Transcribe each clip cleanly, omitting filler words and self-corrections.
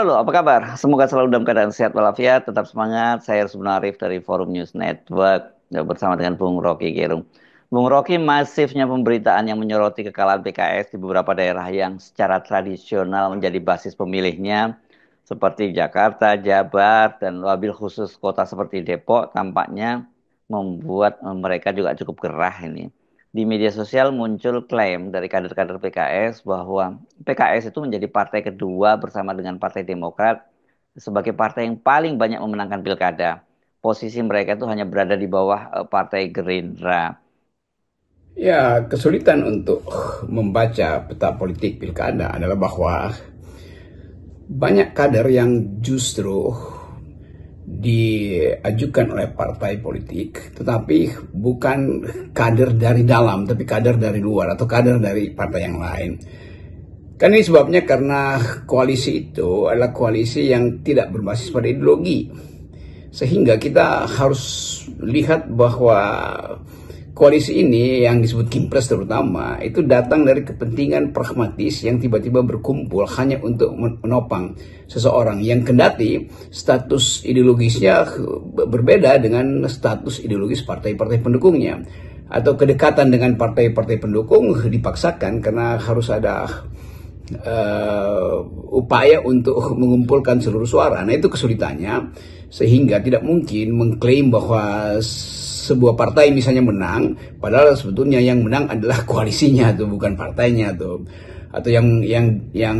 Halo, apa kabar? Semoga selalu dalam keadaan sehat walafiat, tetap semangat. Saya Rusman Arif dari Forum News Network bersama dengan Bung Rocky Gerung. Bung Rocky, masifnya pemberitaan yang menyoroti kekalahan PKS di beberapa daerah yang secara tradisional menjadi basis pemilihnya, seperti Jakarta, Jabar, dan wabil khusus kota seperti Depok, tampaknya membuat mereka juga cukup gerah ini. Di media sosial muncul klaim dari kader-kader PKS bahwa PKS itu menjadi partai kedua bersama dengan Partai Demokrat sebagai partai yang paling banyak memenangkan pilkada. Posisi mereka itu hanya berada di bawah Partai Gerindra. Ya, kesulitan untuk membaca peta politik pilkada adalah bahwa banyak kader yang justru diajukan oleh partai politik, tetapi bukan kader dari dalam, tapi kader dari luar atau kader dari partai yang lain. Kan ini sebabnya karena koalisi itu adalah koalisi yang tidak berbasis pada ideologi. Sehingga kita harus lihat bahwa koalisi ini yang disebut Kimpres terutama itu datang dari kepentingan pragmatis yang tiba-tiba berkumpul hanya untuk menopang seseorang yang kendati status ideologisnya berbeda dengan status ideologis partai-partai pendukungnya, atau kedekatan dengan partai-partai pendukung dipaksakan karena harus ada upaya untuk mengumpulkan seluruh suara. Nah, itu kesulitannya, sehingga tidak mungkin mengklaim bahwa sebuah partai misalnya menang, padahal sebetulnya yang menang adalah koalisinya tuh, bukan partainya tuh. Atau yang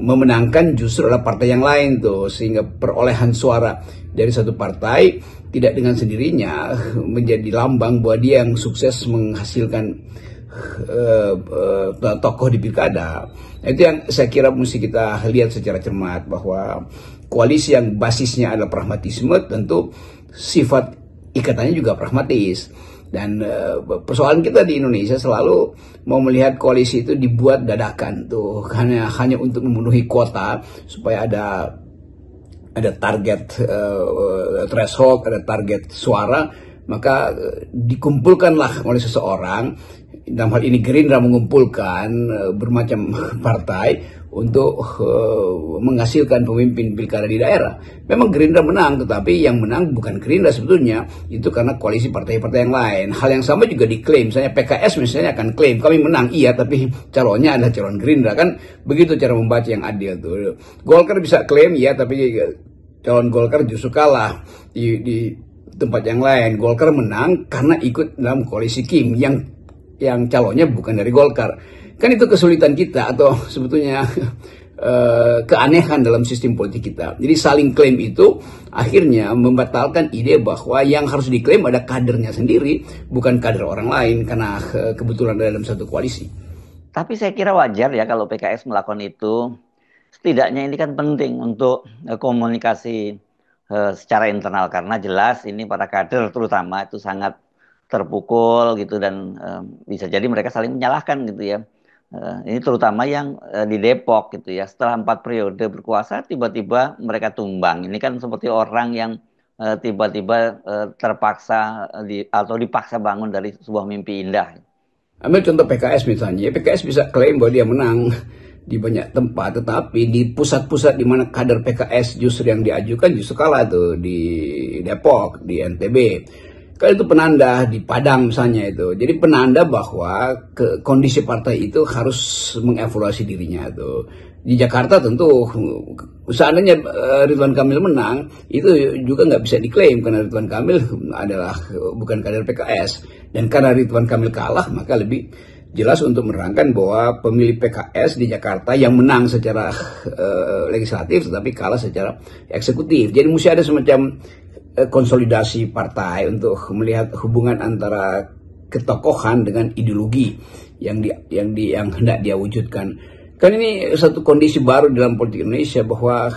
memenangkan justru adalah partai yang lain tuh, sehingga perolehan suara dari satu partai tidak dengan sendirinya menjadi lambang bahwa dia yang sukses menghasilkan tokoh di pilkada. Nah, itu yang saya kira mesti kita lihat secara cermat, bahwa koalisi yang basisnya adalah pragmatisme tentu sifat ikatannya juga pragmatis. Dan persoalan kita di Indonesia selalu mau melihat koalisi itu dibuat dadakan tuh, hanya untuk memenuhi kuota, supaya ada target threshold, ada target suara, maka dikumpulkanlah oleh seseorang. Dalam hal ini Gerindra mengumpulkan bermacam partai untuk menghasilkan pemimpin pilkada di daerah. Memang Gerindra menang, tetapi yang menang bukan Gerindra sebetulnya, itu karena koalisi partai-partai yang lain. Hal yang sama juga diklaim, misalnya PKS misalnya akan klaim kami menang, iya, tapi calonnya adalah calon Gerindra, kan begitu cara membaca yang adil tuh. Golkar bisa klaim ya, tapi calon Golkar justru kalah di tempat yang lain. Golkar menang karena ikut dalam koalisi Kim yang calonnya bukan dari Golkar. Kan itu kesulitan kita, atau sebetulnya keanehan dalam sistem politik kita. Jadi saling klaim itu akhirnya membatalkan ide bahwa yang harus diklaim ada kadernya sendiri, bukan kader orang lain, karena kebetulan dalam satu koalisi. Tapi saya kira wajar ya kalau PKS melakukan itu. Setidaknya ini kan penting untuk komunikasi secara internal, karena jelas ini para kader terutama itu sangat terpukul gitu, dan bisa jadi mereka saling menyalahkan gitu ya. Ini terutama yang di Depok gitu ya, setelah 4 periode berkuasa tiba-tiba mereka tumbang. Ini kan seperti orang yang tiba-tiba terpaksa atau dipaksa bangun dari sebuah mimpi indah. Ambil contoh PKS misalnya, PKS bisa klaim bahwa dia menang di banyak tempat, tetapi di pusat-pusat di mana kader PKS justru yang diajukan justru kalah tuh, di Depok, di NTB. Kan itu penanda, di Padang misalnya itu. Jadi penanda bahwa kondisi partai itu harus mengevaluasi dirinya tuh. Di Jakarta tentu seandainya Ridwan Kamil menang, itu juga nggak bisa diklaim karena Ridwan Kamil adalah bukan kader PKS. Dan karena Ridwan Kamil kalah, maka lebih jelas untuk menerangkan bahwa pemilih PKS di Jakarta yang menang secara legislatif tetapi kalah secara eksekutif. Jadi mesti ada semacam konsolidasi partai untuk melihat hubungan antara ketokohan dengan ideologi yang hendak dia wujudkan. Kan ini satu kondisi baru dalam politik Indonesia, bahwa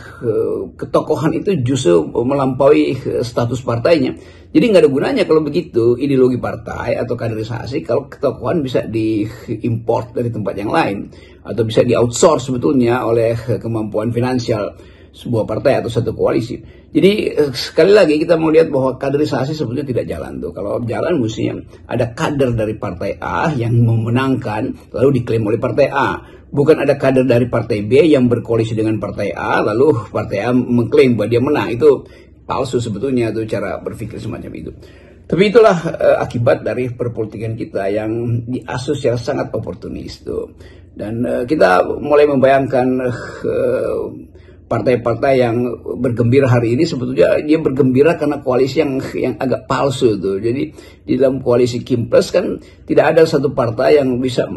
ketokohan itu justru melampaui status partainya. Jadi nggak ada gunanya kalau begitu ideologi partai atau kaderisasi, kalau ketokohan bisa diimport dari tempat yang lain, atau bisa di-outsource sebetulnya oleh kemampuan finansial sebuah partai atau satu koalisi. Jadi sekali lagi kita mau lihat bahwa kaderisasi sebetulnya tidak jalan tuh. Kalau jalan mestinya ada kader dari partai A yang memenangkan lalu diklaim oleh partai A, Bukan ada kader dari partai B yang berkoalisi dengan partai A, lalu partai A mengklaim bahwa dia menang. Itu palsu sebetulnya tuh cara berpikir semacam itu. Tapi itulah akibat dari perpolitikan kita yang diasuh secara sangat oportunis tuh. Dan kita mulai membayangkan partai-partai yang bergembira hari ini sebetulnya dia bergembira karena koalisi yang agak palsu tuh. Jadi di dalam koalisi Kim Plus kan tidak ada satu partai yang bisa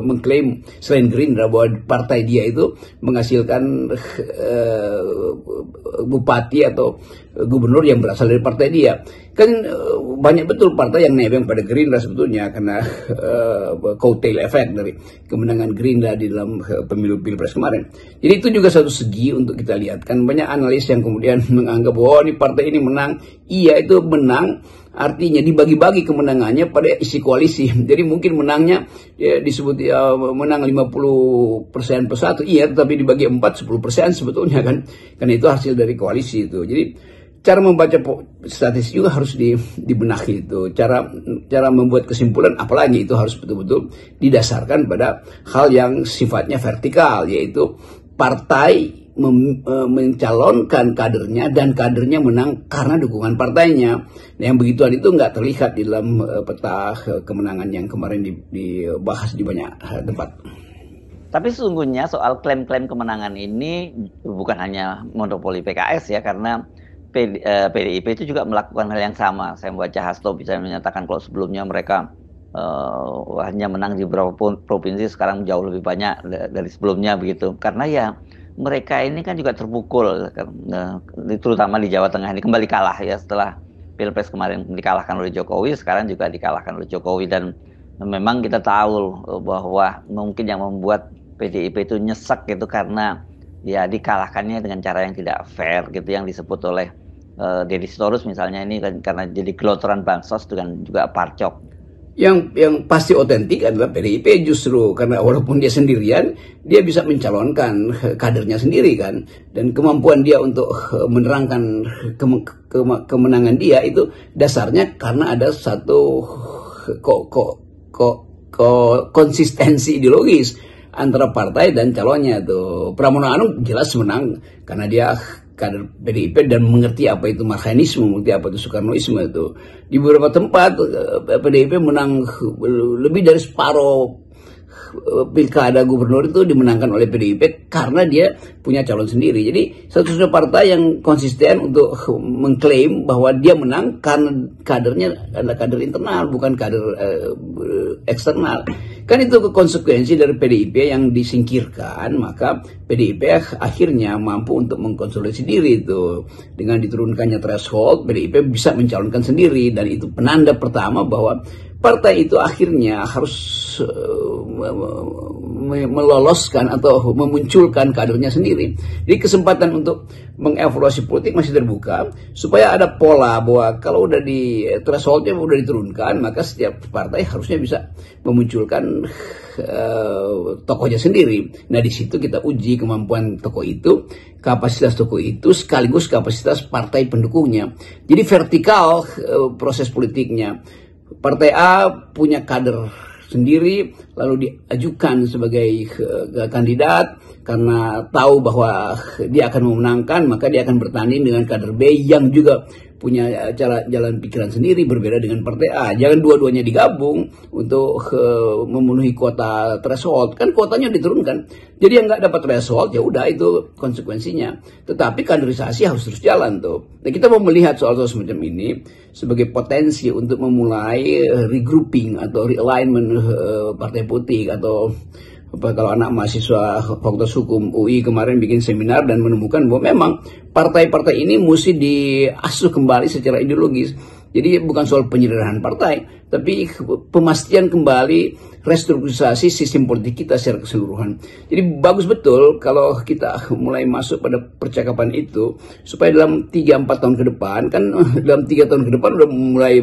mengklaim selain Gerindra bahwa partai dia itu menghasilkan bupati atau gubernur yang berasal dari partai dia. Kan banyak betul partai yang nebeng pada Gerindra sebetulnya karena coattail effect dari kemenangan Gerindra di dalam pemilu Pilpres kemarin. Jadi itu juga satu segi untuk kita lihat. Kan banyak analis yang kemudian menganggap bahwa ini partai ini menang. Iya, itu menang artinya dibagi-bagi kemenangannya pada isi koalisi. Jadi mungkin menangnya disebut menang 50% per satu. Iya, tetapi dibagi 4, 10% sebetulnya kan. Karena itu hasil dari koalisi itu. Jadi cara membaca statistik juga harus dibenahi itu. Cara membuat kesimpulan apalagi itu harus betul-betul didasarkan pada hal yang sifatnya vertikal, yaitu partai mencalonkan kadernya dan kadernya menang karena dukungan partainya. Nah, yang begituan itu nggak terlihat di dalam peta kemenangan yang kemarin dibahas di banyak tempat. Tapi sesungguhnya soal klaim-klaim kemenangan ini bukan hanya monopoli PKS ya, karena PDIP itu juga melakukan hal yang sama. Saya membaca Hasto bisa menyatakan kalau sebelumnya mereka hanya menang di beberapa provinsi, sekarang jauh lebih banyak dari sebelumnya begitu. Karena ya mereka ini kan juga terpukul, terutama di Jawa Tengah ini kembali kalah ya setelah Pilpres kemarin dikalahkan oleh Jokowi, sekarang juga dikalahkan oleh Jokowi. Dan memang kita tahu bahwa mungkin yang membuat PDIP itu nyesek itu karena ya dikalahkannya dengan cara yang tidak fair gitu, yang disebut oleh Deddy Sitorus misalnya ini kan, karena jadi gelontoran bansos dengan juga parcok. Yang pasti otentik adalah PDIP justru karena walaupun dia sendirian, dia bisa mencalonkan kadernya sendiri kan, dan kemampuan dia untuk menerangkan kemenangan dia itu dasarnya karena ada satu konsistensi ideologis antara partai dan calonnya tuh. Pramono Anung jelas menang karena dia kader PDIP dan mengerti apa itu Marxisme, mengerti apa itu Soekarnoisme itu. Di beberapa tempat PDIP menang lebih dari separuh pilkada gubernur itu dimenangkan oleh PDIP karena dia punya calon sendiri. Jadi satu-satunya partai yang konsisten untuk mengklaim bahwa dia menang karena kadernya adalah kader internal, bukan kader eksternal. Kan itu konsekuensi dari PDIP yang disingkirkan, maka PDIP akhirnya mampu untuk mengkonsolidasi diri itu. Dengan diturunkannya threshold, PDIP bisa mencalonkan sendiri, dan itu penanda pertama bahwa partai itu akhirnya harus meloloskan atau memunculkan kadernya sendiri. Jadi kesempatan untuk mengevaluasi politik masih terbuka supaya ada pola bahwa kalau udah di thresholdnya udah diturunkan, maka setiap partai harusnya bisa memunculkan tokohnya sendiri. Nah, di situ kita uji kemampuan tokoh itu, kapasitas tokoh itu sekaligus kapasitas partai pendukungnya. Jadi vertikal proses politiknya. Partai A punya kader sendiri, lalu diajukan sebagai kandidat karena tahu bahwa dia akan memenangkan, maka dia akan bertanding dengan kader B yang juga punya jalan pikiran sendiri berbeda dengan partai A. Jangan dua-duanya digabung untuk memenuhi kuota threshold, kan kuotanya diturunkan. Jadi yang nggak dapat threshold ya udah, itu konsekuensinya. Tetapi kaderisasi harus terus jalan tuh. Nah, kita mau melihat soal-soal semacam ini sebagai potensi untuk memulai regrouping atau realignment partai politik, atau kalau anak mahasiswa Fakultas Hukum UI kemarin bikin seminar dan menemukan bahwa memang partai-partai ini mesti diasuh kembali secara ideologis. Jadi bukan soal penyederhanaan partai, tapi pemastian kembali restrukturisasi sistem politik kita secara keseluruhan. Jadi bagus betul kalau kita mulai masuk pada percakapan itu, supaya dalam 3-4 tahun ke depan, kan dalam 3 tahun ke depan udah mulai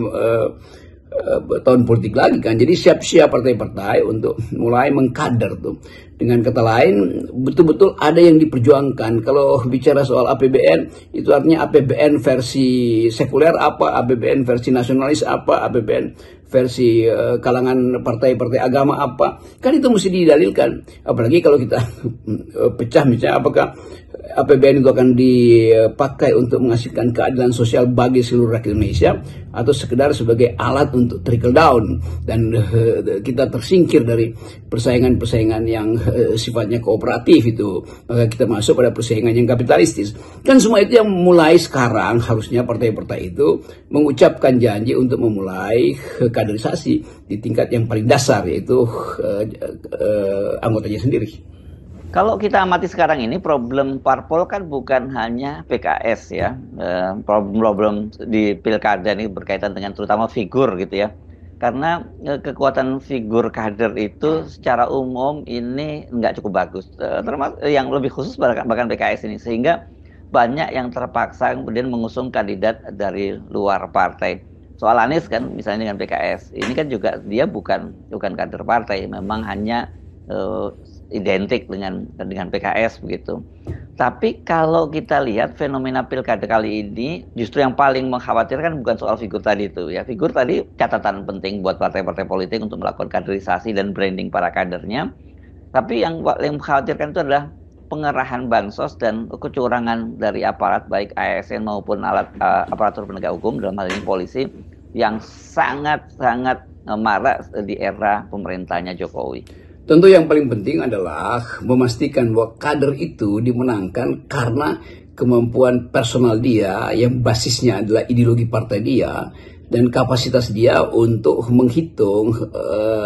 tahun politik lagi kan. Jadi siap-siap partai-partai untuk mulai mengkader tuh. Dengan kata lain, betul-betul ada yang diperjuangkan. Kalau bicara soal APBN, itu artinya APBN versi sekuler apa, APBN versi nasionalis apa, APBN versi kalangan partai-partai agama apa. Kan itu mesti didalilkan. Apalagi kalau kita pecah misalnya apakah APBN itu akan dipakai untuk menghasilkan keadilan sosial bagi seluruh rakyat Indonesia atau sekedar sebagai alat untuk trickle down dan kita tersingkir dari persaingan-persaingan yang sifatnya kooperatif itu, maka kita masuk pada persaingan yang kapitalistis. Kan semua itu yang mulai sekarang harusnya partai-partai itu mengucapkan janji untuk memulai kaderisasi di tingkat yang paling dasar, yaitu anggotanya sendiri. Kalau kita amati sekarang ini, problem parpol kan bukan hanya PKS ya. Problem di pilkada ini berkaitan dengan terutama figur gitu ya. Karena kekuatan figur kader itu secara umum ini nggak cukup bagus. Termasuk yang lebih khusus bahkan PKS ini. Sehingga banyak yang terpaksa kemudian mengusung kandidat dari luar partai. Soal Anies kan misalnya dengan PKS. Ini kan juga dia bukan kader partai. Memang hanya identik dengan PKS begitu. Tapi kalau kita lihat fenomena pilkada kali ini, justru yang paling mengkhawatirkan bukan soal figur tadi itu ya. Figur tadi catatan penting buat partai-partai politik untuk melakukan kaderisasi dan branding para kadernya. Tapi yang mengkhawatirkan itu adalah pengerahan bansos dan kecurangan dari aparat baik ASN maupun aparatur penegak hukum, dalam hal ini polisi, yang sangat-sangat marak di era pemerintahnya Jokowi. Tentu yang paling penting adalah memastikan bahwa kader itu dimenangkan karena kemampuan personal dia yang basisnya adalah ideologi partai dia dan kapasitas dia untuk menghitung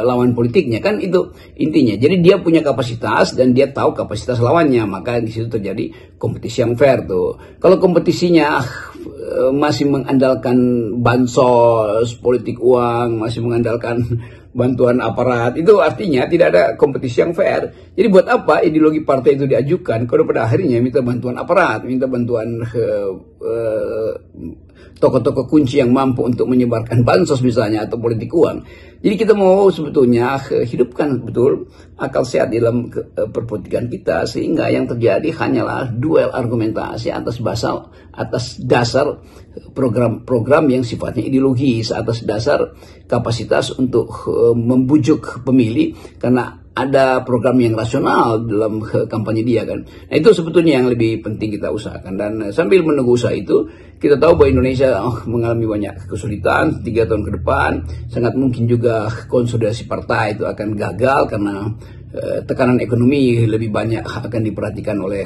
lawan politiknya, kan itu intinya. Jadi dia punya kapasitas dan dia tahu kapasitas lawannya, maka di situ terjadi kompetisi yang fair tuh. Kalau kompetisinya masih mengandalkan bansos, politik uang, masih mengandalkan bantuan aparat, itu artinya tidak ada kompetisi yang fair. Jadi buat apa ideologi partai itu diajukan kalau pada akhirnya minta bantuan aparat, minta bantuan tokoh-tokoh kunci yang mampu untuk menyebarkan bansos misalnya atau politik uang. Jadi kita mau sebetulnya hidupkan betul akal sehat dalam perpolitikan kita, sehingga yang terjadi hanyalah duel argumentasi atas dasar program-program yang sifatnya ideologis, atas dasar kapasitas untuk membujuk pemilih karena ada program yang rasional dalam kampanye dia kan. Nah itu sebetulnya yang lebih penting kita usahakan. Dan sambil menunggu usaha itu, kita tahu bahwa Indonesia mengalami banyak kesulitan 3 tahun ke depan. Sangat mungkin juga konsolidasi partai itu akan gagal karena tekanan ekonomi lebih banyak akan diperhatikan oleh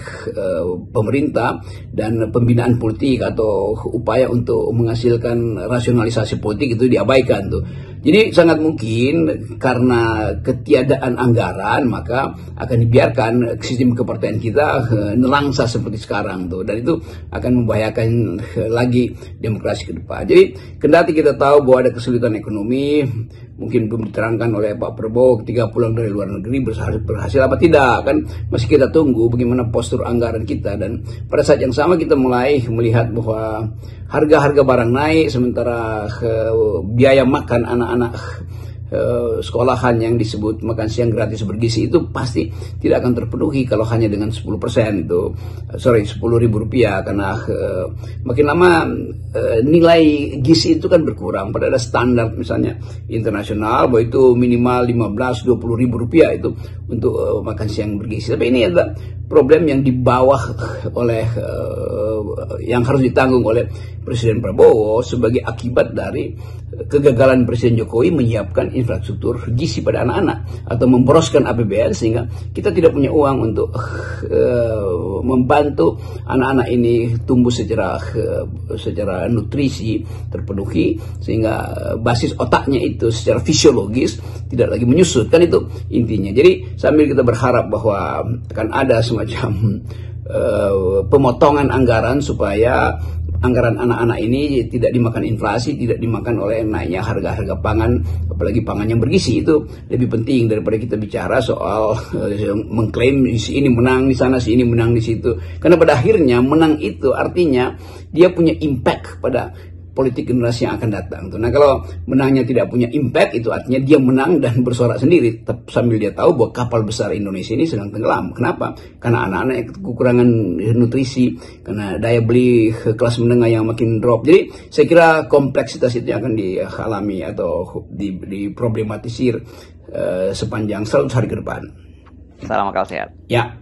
pemerintah, dan pembinaan politik atau upaya untuk menghasilkan rasionalisasi politik itu diabaikan tuh. Jadi sangat mungkin karena ketiadaan anggaran maka akan dibiarkan sistem kepartaian kita nelangsa seperti sekarang tuh, dan itu akan membahayakan lagi demokrasi ke depan. Jadi kendati kita tahu bahwa ada kesulitan ekonomi, mungkin belum diterangkan oleh Pak Prabowo ketika pulang dari luar negeri berhasil apa tidak, kan masih kita tunggu bagaimana postur anggaran kita. Dan pada saat yang sama kita mulai melihat bahwa harga-harga barang naik, sementara biaya makan anak-anak sekolahan yang disebut makan siang gratis bergizi itu pasti tidak akan terpenuhi kalau hanya dengan 10% itu, 10.000 rupiah, karena makin lama nilai gizi itu kan berkurang. Pada ada standar misalnya internasional bahwa itu minimal 15-20 ribu rupiah itu untuk makan siang bergizi. Tapi ini adalah problem yang dibawa oleh yang harus ditanggung oleh Presiden Prabowo sebagai akibat dari kegagalan Presiden Jokowi menyiapkan infrastruktur gizi pada anak-anak atau memboroskan APBN, sehingga kita tidak punya uang untuk membantu anak-anak ini tumbuh secara nutrisi terpenuhi, sehingga basis otaknya itu secara fisiologis tidak lagi menyusut, kan itu intinya. Jadi sambil kita berharap bahwa akan ada semacam pemotongan anggaran supaya anggaran anak-anak ini tidak dimakan inflasi, tidak dimakan oleh naiknya harga-harga pangan, apalagi pangan yang bergizi, itu lebih penting daripada kita bicara soal mengklaim si ini menang di sana, si ini menang di situ. Karena pada akhirnya menang itu artinya dia punya impact pada politik generasi yang akan datang. Nah, kalau menangnya tidak punya impact, itu artinya dia menang dan bersorak sendiri, sambil dia tahu bahwa kapal besar Indonesia ini sedang tenggelam. Kenapa? Karena anak-anak kekurangan nutrisi, karena daya beli kelas menengah yang makin drop. Jadi saya kira kompleksitas itu akan dialami atau diproblematisir sepanjang 100 hari ke depan. Salam akal sehat. Ya,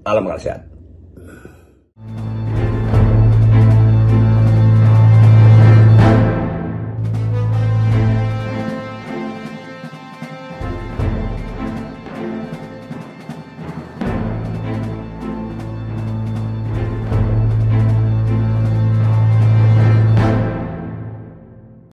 salam akal sehat.